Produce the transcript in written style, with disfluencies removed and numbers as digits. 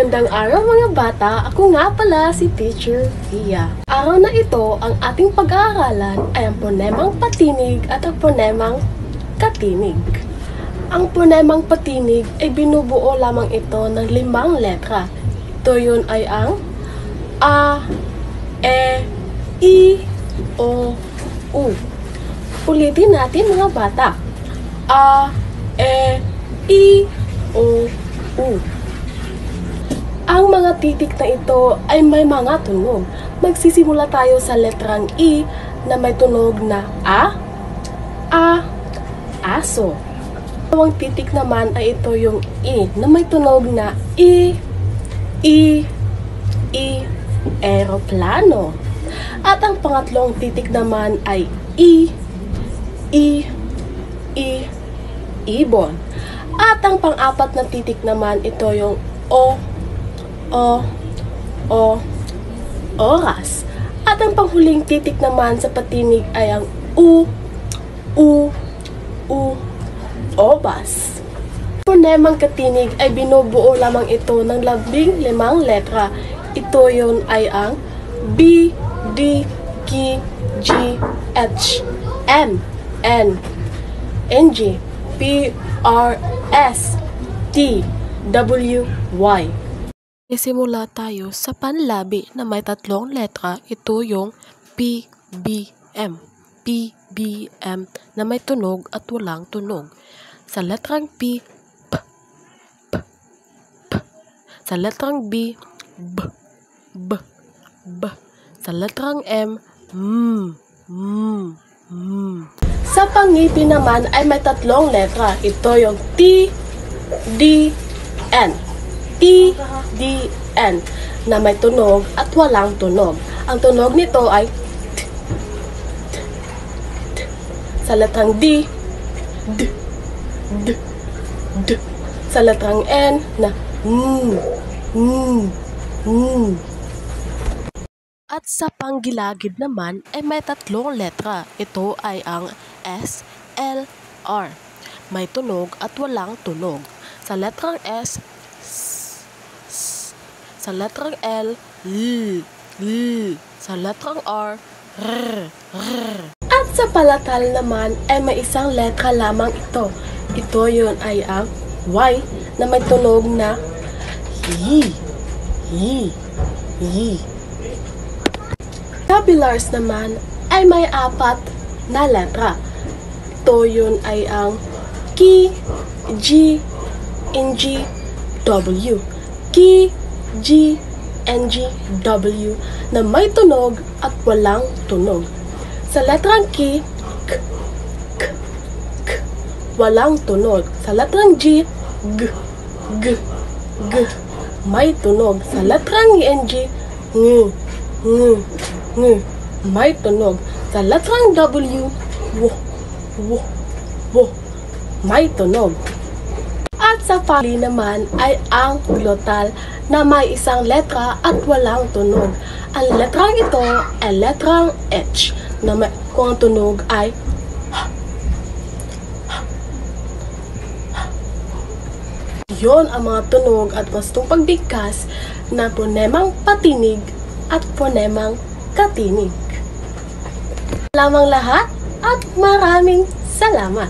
Magandang araw mga bata, ako nga pala si Teacher Via. Araw na ito, ang ating pag-aaralan ay ang ponemang patinig at ang ponemang katinig. Ang ponemang patinig ay binubuo lamang ito ng 5 letra. Ito yun ay ang A, E, I, O, U. Ulitin natin mga bata. A, E, I, O, U. Ang mga titik na ito ay may mga tunog. Magsisimula tayo sa letrang I na may tunog na A, aso. Ang titik naman ay ito yung I na may tunog na I, eroplano. At ang pangatlong titik naman ay I, ibon. At ang pang-apat na titik naman ito yung O, oras. At ang panghuling titik naman sa patinig ay ang U, obas. Ponemang katinig ay binubuo lamang ito ng 15 letra. Ito yun ay ang B, D, K, G, H, M, N, G, P, R, S, T, W, Y. Isimula tayo sa panlabi na may 3 letra. Ito yung PBM. PBM na may tunog at walang tunog. Sa letrang P, P. Sa letrang B, B. Sa letrang M, Sa pangipin naman ay may 3 letra. Ito yung T, D, N. T, D, N na may tunog at walang tunog. Ang tunog nito ay T, T, T. Sa letrang D, D, D, D. Sa letrang N na At sa panggilagid naman ay may 3 letra. Ito ay ang S, L, R. May tunog at walang tunog. Sa letrang S, sa letrang L, sa letrang R, At sa palatal naman ay may 1 letra lamang ito. Ito yun ay ang Y na may tunog na Y. Tabulars naman ay may 4 na letra. Ito yun ay ang K, G, N, G, W. K, G, N, G, W na may tunog at walang tunog. Sa letrang K, K, walang tunog. Sa letrang G, G, may tunog. Sa letrang N, G, may tunog. Sa letrang W, may tunog. At sa pali naman ay ang glotal na may 1 letra at walang tunog. Ang letrang ito ay letrang H na may, kung ang tunog ay Yon ang mga tunog at wastong pagbigkas na ponemang patinig at ponemang katinig. Lamang lahat at maraming salamat!